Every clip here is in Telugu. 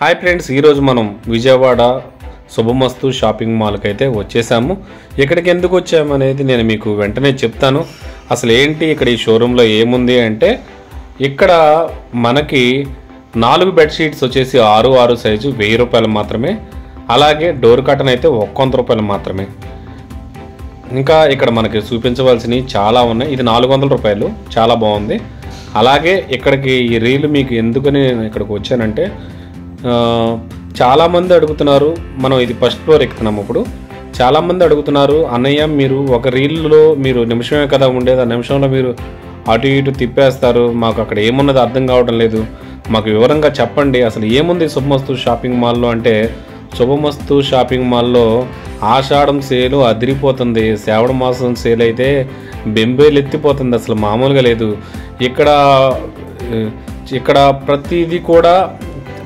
హాయ్ ఫ్రెండ్స్, ఈరోజు మనం విజయవాడ శుభమస్తు షాపింగ్ మాల్కి అయితే వచ్చేసాము. ఇక్కడికి ఎందుకు వచ్చామనేది నేను మీకు వెంటనే చెప్తాను. అసలు ఏంటి ఇక్కడ ఈ షోరూంలో ఏముంది అంటే, ఇక్కడ మనకి 4 బెడ్షీట్స్ వచ్చేసి 6 సైజు 1000 రూపాయలు మాత్రమే. అలాగే డోర్ కర్టన్ అయితే 100 రూపాయలు మాత్రమే. ఇంకా ఇక్కడ మనకి చూపించవలసినవి చాలా ఉన్నాయి. ఇది 400 రూపాయలు, చాలా బాగుంది. అలాగే ఇక్కడికి ఈ రీల్ మీకు ఎందుకని ఇక్కడికి వచ్చానంటే, చాలామంది అడుగుతున్నారు. మనం ఇది ఫస్ట్ ఫ్లోర్ ఎక్కుతున్నాము. ఇప్పుడు చాలామంది అడుగుతున్నారు, అన్నయ్య మీరు ఒక రీల్లో మీరు నిమిషమే కదా ఉండేది, ఆ నిమిషంలో మీరు అటు ఇటు తిప్పేస్తారు, మాకు అక్కడ ఏమున్నది అర్థం కావడం లేదు, మాకు వివరంగా చెప్పండి, అసలు ఏముంది శుభమస్తు షాపింగ్ మాల్లో అంటే, శుభమస్తు షాపింగ్ మాల్లో ఆషాఢం సేలు అదిరిపోతుంది. శ్రావణ మాసం సేల్ అయితే బెంబేలు ఎత్తిపోతుంది, అసలు మామూలుగా లేదు. ఇక్కడ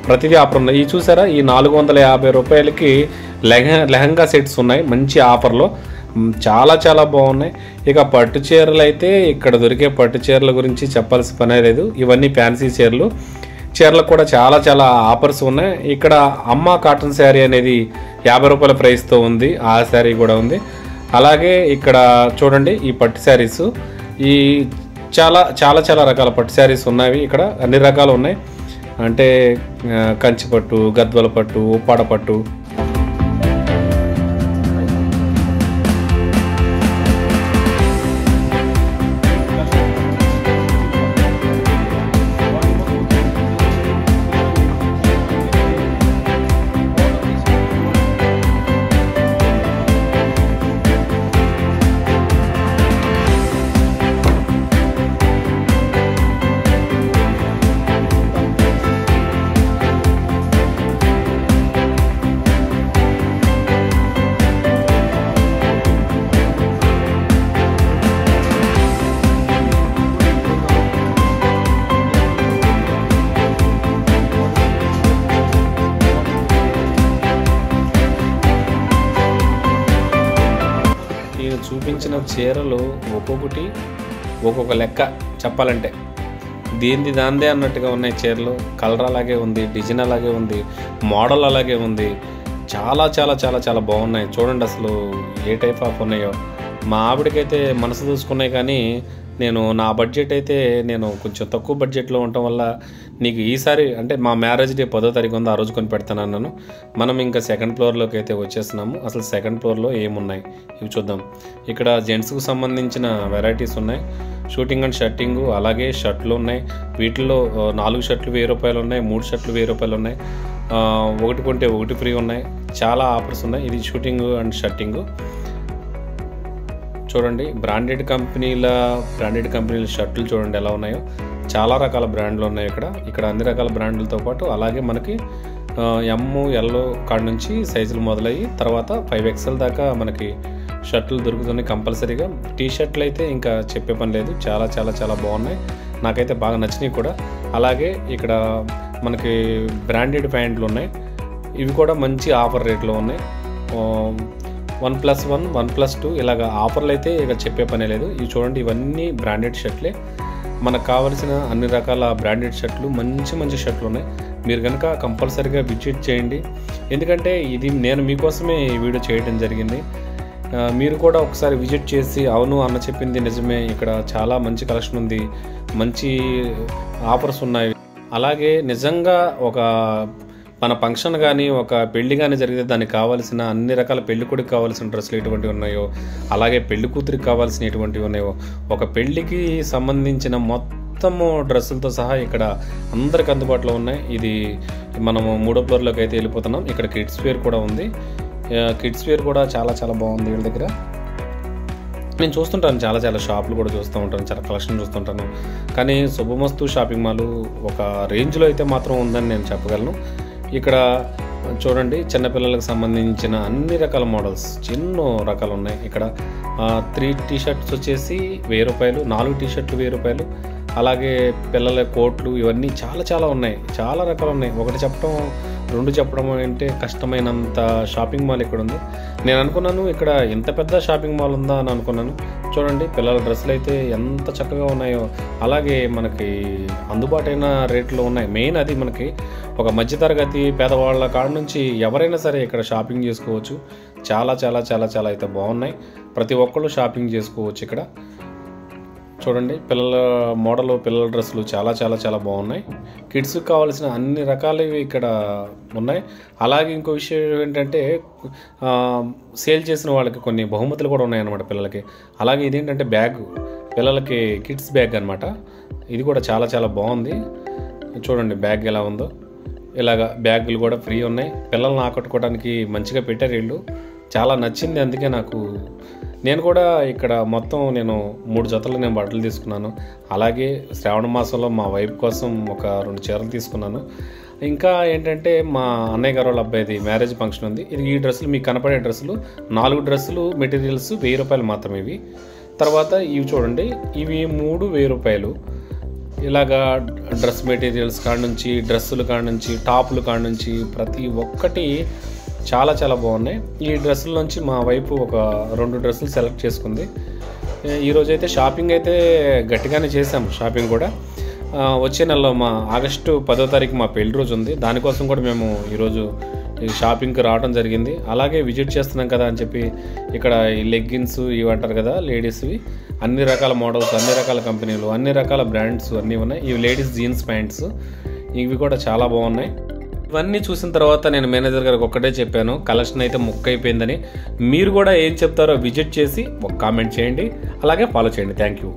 ప్రతిదీ ఆఫర్ ఉన్నాయి. ఈ చూసారా, ఈ 450 రూపాయలకి లెహంగా సెట్స్ ఉన్నాయి మంచి ఆఫర్లో, చాలా చాలా బాగున్నాయి. ఇక పట్టు చీరలు అయితే ఇక్కడ దొరికే పట్టు చీరల గురించి చెప్పాల్సిన పనే లేదు. ఇవన్నీ ఫ్యాన్సీ చీరలకు కూడా చాలా చాలా ఆఫర్స్ ఉన్నాయి. ఇక్కడ అమ్మ కాటన్ శారీ అనేది 50 రూపాయల ప్రైస్తో ఉంది, ఆ శారీ కూడా ఉంది. అలాగే ఇక్కడ చూడండి, ఈ పట్టు శారీస్ ఈ చాలా చాలా చాలా రకాల పట్టు శారీస్ ఉన్నాయి. ఇక్కడ అన్ని రకాలు ఉన్నాయి, అంటే కంచిపట్టు, గద్వల పట్టు, ఉప్పాడ పట్టు. చూపించిన చీరలు ఒక్కొక్కటి ఒక్కొక్క లెక్క చెప్పాలంటే, దీనిది దాందే అన్నట్టుగా ఉన్నాయి చీరలు. కలర్ అలాగే ఉంది, డిజైన్ అలాగే ఉంది, మోడల్ అలాగే ఉంది. చాలా చాలా చాలా చాలా బాగున్నాయి. చూడండి అసలు ఏ టైప్ ఆఫ్ ఉన్నాయో. మా ఆవిడకైతే మనసు చూసుకున్నాయి, కానీ నా బడ్జెట్ అయితే నేను కొంచెం తక్కువ బడ్జెట్లో ఉండటం వల్ల నీకు ఈసారి అంటే మా మ్యారేజ్ డే 10వ తారీఖు ఉంది, ఆ రోజు కొని పెడతాను అన్నాను. మనం ఇంకా సెకండ్ ఫ్లోర్లోకి అయితే వచ్చేస్తున్నాము. అసలు సెకండ్ ఫ్లోర్లో ఏమున్నాయి ఇవి చూద్దాం. ఇక్కడ జెంట్స్కు సంబంధించిన వెరైటీస్ ఉన్నాయి, షూటింగ్ అండ్ షర్టింగ్, అలాగే షర్ట్లు ఉన్నాయి. వీటిల్లో 4 షర్ట్లు 1000 రూపాయలు ఉన్నాయి, 3 షర్ట్లు 1000 రూపాయలు ఉన్నాయి, ఒకటి కొంటే ఒకటి ఫ్రీ ఉన్నాయి. చాలా ఆఫర్స్ ఉన్నాయి. ఇది షూటింగ్ అండ్ షర్టింగ్. చూడండి, బ్రాండెడ్ కంపెనీల షర్ట్లు చూడండి ఎలా ఉన్నాయో. చాలా రకాల బ్రాండ్లు ఉన్నాయి ఇక్కడ అన్ని రకాల బ్రాండ్లతో పాటు. అలాగే మనకి ML కాడ నుంచి సైజులు మొదలయ్యి తర్వాత 5XL దాకా మనకి షర్ట్లు దొరుకుతున్నాయి కంపల్సరీగా. టీ షర్ట్లు అయితే ఇంకా చెప్పే పని లేదు, చాలా చాలా చాలా బాగున్నాయి, నాకైతే బాగా నచ్చినాయి కూడా. అలాగే ఇక్కడ మనకి బ్రాండెడ్ ప్యాంట్లు ఉన్నాయి, ఇవి కూడా మంచి ఆఫర్ రేట్లో ఉన్నాయి. 1+1, 1+2 ఇలాగ ఆఫర్లు అయితే ఇక చెప్పే పనే లేదు. ఇవి చూడండి, ఇవన్నీ బ్రాండెడ్ షర్ట్లే. మనకు కావాల్సిన అన్ని రకాల బ్రాండెడ్ షర్ట్లు, మంచి మంచి షర్ట్లు ఉన్నాయి. మీరు కనుక కంపల్సరీగా విజిట్ చేయండి, ఎందుకంటే ఇది నేను మీకోసమే ఈ వీడియో చేయడం జరిగింది. మీరు కూడా ఒకసారి విజిట్ చేసి, అవును అన్న చెప్పింది నిజమే, ఇక్కడ చాలా మంచి కలెక్షన్ ఉంది, మంచి ఆఫర్స్ ఉన్నాయి. అలాగే నిజంగా ఒక మన ఫంక్షన్ కానీ ఒక పెళ్లి కానీ జరిగితే దానికి కావాల్సిన అన్ని రకాల పెళ్లి కొడుకు కావాల్సిన డ్రెస్సులు ఎటువంటివి ఉన్నాయో, అలాగే పెళ్లి కూతురికి కావాల్సిన ఎటువంటివి ఉన్నాయో, ఒక పెళ్లికి సంబంధించిన మొత్తము డ్రెస్సులతో సహా ఇక్కడ అందరికి అందుబాటులో ఉన్నాయి. ఇది మనము 3వ ఫ్లోర్లోకి అయితే వెళ్ళిపోతున్నాం. ఇక్కడ కిడ్స్ వేర్ కూడా ఉంది. కిడ్స్ వేర్ కూడా చాలా చాలా బాగుంది వీళ్ళ దగ్గర. నేను చూస్తుంటాను, చాలా చాలా షాపులు కూడా చూస్తూ ఉంటాను, చాలా కలెక్షన్ చూస్తుంటాను. కానీ శుభమస్తు షాపింగ్ మాల్ ఒక రేంజ్లో అయితే మాత్రం ఉందని నేను చెప్పగలను. ఇక్కడ చూడండి, చిన్నపిల్లలకు సంబంధించిన అన్ని రకాల మోడల్స్ ఎన్నో రకాలు ఉన్నాయి. ఇక్కడ 3 టీ షర్ట్స్ వచ్చేసి 1000 రూపాయలు, 4 టీ షర్ట్లు 1000 రూపాయలు. అలాగే పిల్లల కోట్లు, ఇవన్నీ చాలా చాలా ఉన్నాయి, చాలా రకాలు ఉన్నాయి. ఒకటి చెప్పడం 2 చెప్పడం అంటే కష్టమైనంత షాపింగ్ మాల్ ఇక్కడ ఉంది. నేను అనుకున్నాను ఇక్కడ ఇంత పెద్ద షాపింగ్ మాల్ ఉందా అని అనుకున్నాను. చూడండి పిల్లల డ్రెస్సులు అయితే ఎంత చక్కగా ఉన్నాయో, అలాగే మనకి అందుబాటైన రేట్లో ఉన్నాయి. మెయిన్ అది మనకి ఒక మధ్యతరగతి పేదవాళ్ళ కాడ నుంచి ఎవరైనా సరే ఇక్కడ షాపింగ్ చేసుకోవచ్చు. చాలా చాలా చాలా చాలా అయితే బాగున్నాయి. ప్రతి ఒక్కళ్ళు షాపింగ్ చేసుకోవచ్చు ఇక్కడ. చూడండి పిల్లల మోడల్, పిల్లల డ్రెస్సులు చాలా చాలా చాలా బాగున్నాయి. కిడ్స్కి కావాల్సిన అన్ని రకాలవి ఇక్కడ ఉన్నాయి. అలాగే ఇంకో విషయం ఏంటంటే సేల్ చేసిన వాళ్ళకి కొన్ని బహుమతులు కూడా ఉన్నాయన్నమాట పిల్లలకి. అలాగే ఇదేంటంటే బ్యాగ్, పిల్లలకి కిడ్స్ బ్యాగ్ అనమాట. ఇది కూడా చాలా చాలా బాగుంది. చూడండి బ్యాగ్ ఎలా ఉందో. ఇలాగ బ్యాగులు కూడా ఫ్రీ ఉన్నాయి. పిల్లల్ని ఆకట్టుకోవడానికి మంచిగా పెట్టారు వీళ్ళు. చాలా నచ్చింది. అందుకే నేను కూడా ఇక్కడ మొత్తం 3 జతలు నేను బట్టలు తీసుకున్నాను. అలాగే శ్రావణ మాసంలో మా వైఫ్ కోసం ఒక 2 చీరలు తీసుకున్నాను. ఇంకా ఏంటంటే మా అన్నయ్య గారు వాళ్ళ అబ్బాయిది మ్యారేజ్ ఫంక్షన్ ఉంది. ఈ డ్రెస్సులు మీకు కనపడే డ్రెస్సులు 4 డ్రెస్సులు మెటీరియల్స్ 1000 రూపాయలు మాత్రమే ఇవి. తర్వాత ఇవి చూడండి, ఇవి 3 1000 రూపాయలు. ఇలాగా డ్రెస్ మెటీరియల్స్ కాడ నుంచి, డ్రెస్సుల కాడ నుంచి, టాపుల కాడ నుంచి ప్రతి ఒక్కటి చాలా చాలా బాగున్నాయి. ఈ డ్రెస్సుల నుంచి మా వైపు ఒక 2 డ్రెస్సులు సెలెక్ట్ చేసుకుంది. ఈరోజు అయితే షాపింగ్ అయితే గట్టిగానే చేసాము. షాపింగ్ కూడా వచ్చే నెలలో మా ఆగస్టు 10వ తారీఖు మా పెళ్లి రోజు ఉంది. దానికోసం కూడా మేము ఈరోజు ఈ షాపింగ్కి రావడం జరిగింది. అలాగే విజిట్ చేస్తున్నాం కదా అని చెప్పి ఇక్కడ ఈ లెగ్గిన్స్ ఇవి అంటారు కదా లేడీస్వి, అన్ని రకాల మోడల్స్, అన్ని రకాల కంపెనీలు, అన్ని రకాల బ్రాండ్స్ అన్నీ ఉన్నాయి. ఇవి లేడీస్ జీన్స్ ప్యాంట్స్, ఇవి కూడా చాలా బాగున్నాయి. ఇవన్నీ చూసిన తర్వాత నేను మేనేజర్ గారికి ఒక్కటే చెప్పాను, కలెక్షన్ అయితే అయిపోయిందని. మీరు కూడా ఏం చెప్తారో విజిట్ చేసి ఒక కామెంట్ చేయండి, అలాగే ఫాలో చేయండి. Thank you.